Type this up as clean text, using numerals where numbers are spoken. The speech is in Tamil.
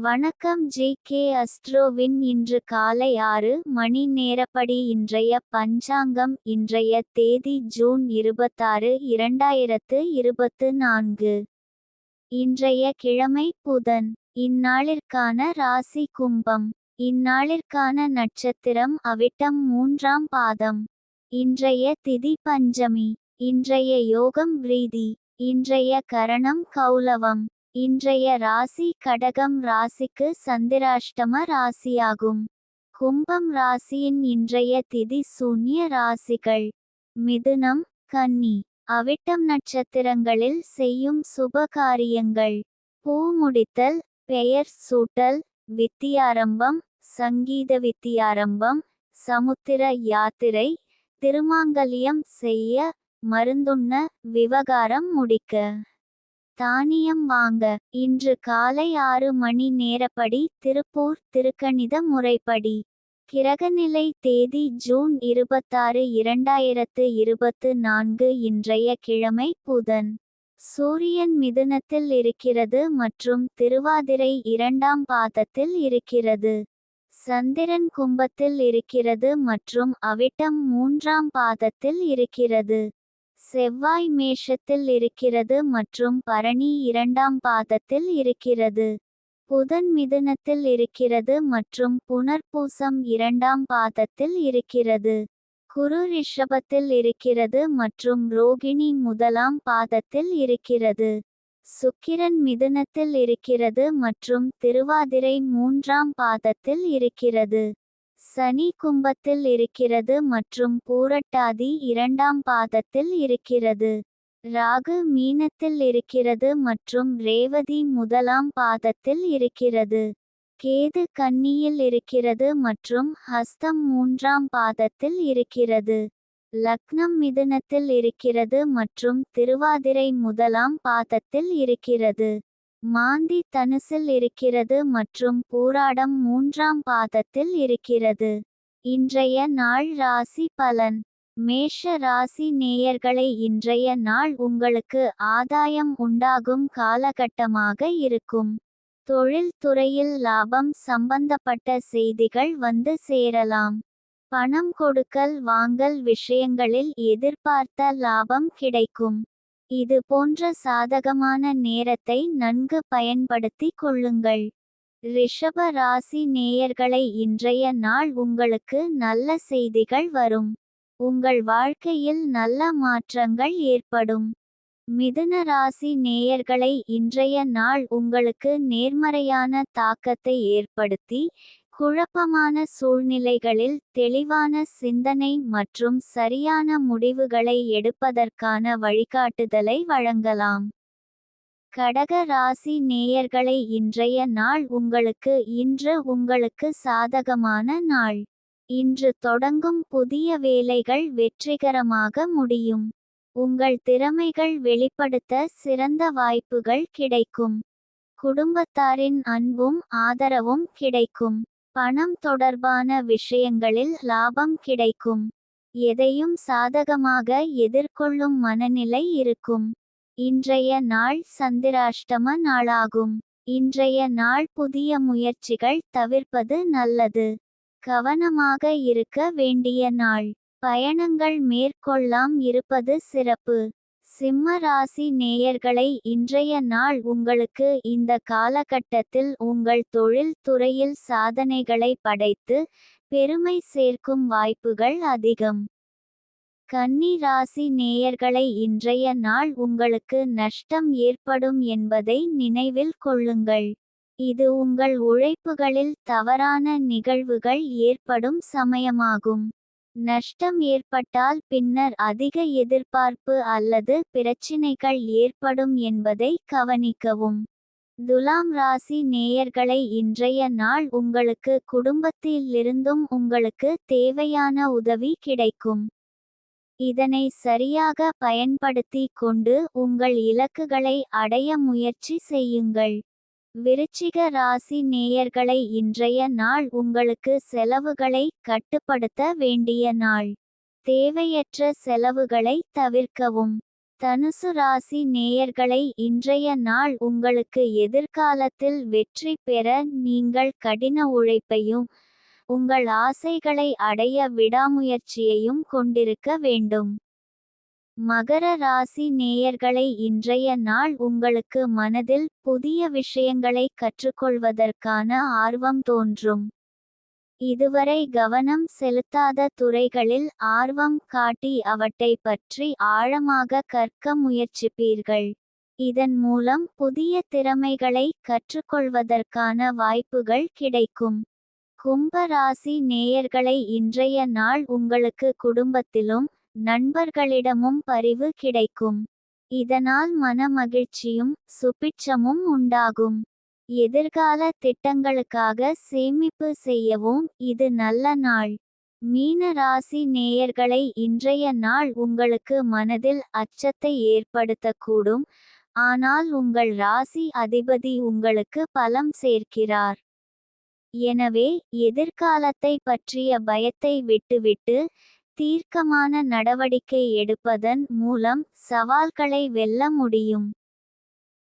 வணக்கம் ஜி.கே. அஸ்ட்ரோவின் இன்று காலை 6 மணி நேரப்படி இன்றைய பஞ்சாங்கம். இன்றைய தேதி ஜூன் 26, 2024. இன்றைய கிழமை புதன். இந்நாளிற்கான ராசி கும்பம். இந்நாளிற்கான நட்சத்திரம் அவிட்டம் 3ஆம் பாதம். இன்றைய திதி பஞ்சமி. இன்றைய யோகம் விரீதி. இன்றைய கரணம் கௌலவம். இன்றைய ராசி கடகம் ராசிக்கு சந்திராஷ்டம ராசியாகும். கும்பம் ராசியின் இன்றைய திதி சூன்ய ராசிகள்: மிதுனம், கன்னி. அவிட்டம் நட்சத்திரங்களில் செய்யும் சுப காரியங்கள்: பூ முடித்தல், பெயர் சூட்டல், வித்தியாரம்பம், சங்கீத வித்தியாரம்பம், சமுத்திர யாத்திரை, திருமாங்கல்யம் செய்ய, மருந்துண்ண, விவகாரம் முடிக்க, தானியம் வாங்க. இன்று காலை 6 மணி நேரப்படி திருப்பூர் திருக்கணித முறைப்படி. கிரகநிலை தேதி ஜூன் 26, 2024. இன்றைய கிழமை புதன். சூரியன் மிதுனத்தில் இருக்கிறது மற்றும் திருவாதிரை 2ஆம் பாதத்தில் இருக்கிறது. சந்திரன் கும்பத்தில் இருக்கிறது மற்றும் அவிட்டம் 3ஆம் பாதத்தில் இருக்கிறது. செவ்வாய் மேஷத்தில் இருக்கிறது மற்றும் பரணி 2ஆம் பாதத்தில் இருக்கிறது. புதன் மிதுனத்தில் இருக்கிறது மற்றும் புனர்பூசம் 2ஆம் பாதத்தில் இருக்கிறது. குரு ரிஷபத்தில் இருக்கிறது மற்றும் ரோகிணி 1ஆம் பாதத்தில் இருக்கிறது. சுக்கிரன் மிதுனத்தில் இருக்கிறது மற்றும் திருவாதிரை 3ஆம் பாதத்தில் இருக்கிறது. சனி கும்பத்தில் இருக்கிறது மற்றும் பூரட்டாதி 2ஆம் பாதத்தில் இருக்கிறது. ராகு மீனத்தில் இருக்கிறது மற்றும் ரேவதி 1ஆம் பாதத்தில் இருக்கிறது. கேது கன்னியில் இருக்கிறது மற்றும் ஹஸ்தம் 3ஆம் பாதத்தில் இருக்கிறது. லக்னம் மிதுனத்தில் இருக்கிறது மற்றும் திருவாதிரை 1ஆம் பாதத்தில் இருக்கிறது. மாந்தி தனுசில் இருக்கிறது மற்றும் பூராடம் 3ஆம் பாதத்தில் இருக்கிறது. இன்றைய நாள் ராசி பலன். மேஷ ராசி நேயர்களை, இன்றைய நாள் உங்களுக்கு ஆதாயம் உண்டாகும் காலகட்டமாக இருக்கும். தொழில் துறையில் லாபம் சம்பந்தப்பட்ட செய்திகள் வந்து சேரலாம். பணம் கொடுக்கல் வாங்கல் விஷயங்களில் எதிர்பார்த்த லாபம் கிடைக்கும். இது போன்ற சாதகமான நேரத்தை நன்கு பயன்படுத்திக் கொள்ளுங்கள். ரிஷப ராசி நேயர்களை, இன்றைய நாள் உங்களுக்கு நல்ல செய்திகள் வரும். உங்கள் வாழ்க்கையில் நல்ல மாற்றங்கள் ஏற்படும். மிதுன ராசி நேயர்களை, இன்றைய நாள் உங்களுக்கு நேர்மறையான தாக்கத்தை ஏற்படுத்தி, குழப்பமான சூழ்நிலைகளில் தெளிவான சிந்தனை மற்றும் சரியான முடிவுகளை எடுப்பதற்கான வழிகாட்டுதலை வழங்கலாம். கடக ராசி நேயர்களை, இன்றைய நாள் இன்று உங்களுக்கு சாதகமான நாள். இன்று தொடங்கும் புதிய வேலைகள் வெற்றிகரமாக முடியும். உங்கள் திறமைகள் வெளிப்படுத்த சிறந்த வாய்ப்புகள் கிடைக்கும். குடும்பத்தாரின் அன்பும் ஆதரவும் கிடைக்கும். பணம் தொடர்பான விஷயங்களில் லாபம் கிடைக்கும். எதையும் சாதகமாக எதிர்கொள்ளும் மனநிலை இருக்கும். இன்றைய நாள் சந்திராஷ்டம நாளாகும். இன்றைய நாள் புதிய முயற்சிகள் தவிர்ப்பது நல்லது. கவனமாக இருக்க வேண்டிய நாள். பயணங்கள் மேற்கொள்ளாம் இருப்பது சிறப்பு. சிம்ம ராசி நேயர்களை, இன்றைய நாள் உங்களுக்கு இந்த காலகட்டத்தில் உங்கள் தொழில் துறையில் சாதனைகளை படைத்து பெருமை சேர்க்கும் வாய்ப்புகள் அதிகம். கன்னி ராசி நேயர்களை, இன்றைய நாள் உங்களுக்கு நஷ்டம் ஏற்படும் என்பதை நினைவில் கொள்ளுங்கள். இது உங்கள் உழைப்புகளில் தவறான நிகழ்வுகள் ஏற்படும் சமயமாகும். நஷ்டம் ஏற்பட்டால் பின்னர் அதிக எதிர்பார்ப்பு அல்லது பிரச்சினைகள் ஏற்படும் என்பதை கவனிக்கவும். துலாம் ராசி நேயர்களை, இன்றைய நாள் உங்களுக்கு குடும்பத்திலிருந்தும் உங்களுக்கு தேவையான உதவி கிடைக்கும். இதனை சரியாக பயன்படுத்தி கொண்டு உங்கள் இலக்குகளை அடைய முயற்சி செய்யுங்கள். விருச்சிக ராசி நேயர்களை, இன்றைய நாள் உங்களுக்கு செலவுகளை கட்டுப்படுத்த வேண்டிய நாள். தேவையற்ற செலவுகளை தவிர்க்கவும். தனுசு ராசி நேயர்களை, இன்றைய நாள் உங்களுக்கு எதிர்காலத்தில் வெற்றி பெற நீங்கள் கடின உழைப்பையும் உங்கள் ஆசைகளை அடைய விடாமுயற்சியையும் கொண்டிருக்க வேண்டும். மகர ராசி நேயர்களை, இன்றைய நாள் உங்களுக்கு மனதில் புதிய விஷயங்களை கற்றுக்கொள்வதற்கான ஆர்வம் தோன்றும். இதுவரை கவனம் செலுத்தாத துறைகளில் ஆர்வம் காட்டி அவற்றை பற்றி ஆழமாக கற்க முயற்சிப்பீர்கள். இதன் மூலம் புதிய திறமைகளை கற்றுக்கொள்வதற்கான வாய்ப்புகள் கிடைக்கும். கும்ப ராசி நேயர்களை, இன்றைய நாள் உங்களுக்கு குடும்பத்திலும் நண்பர்களிடமும் பரிவு கிடைக்கும். இதனால் மன மகிழ்ச்சியும் சுபிட்சமும் உண்டாகும். எதிர்கால திட்டங்களுக்காக சேமிப்பு செய்யவும் இது நல்ல நாள். மீன ராசி நேயர்களை, இன்றைய நாள் உங்களுக்கு மனதில் அச்சத்தை ஏற்படுத்தக்கூடும். ஆனால் உங்கள் ராசி அதிபதி உங்களுக்கு பலம் சேர்க்கிறார். எனவே எதிர்காலத்தை பற்றிய பயத்தை விட்டுவிட்டு தீர்க்கமான நடவடிக்கை எடுப்பதன் மூலம் சவால்களை வெல்ல முடியும்.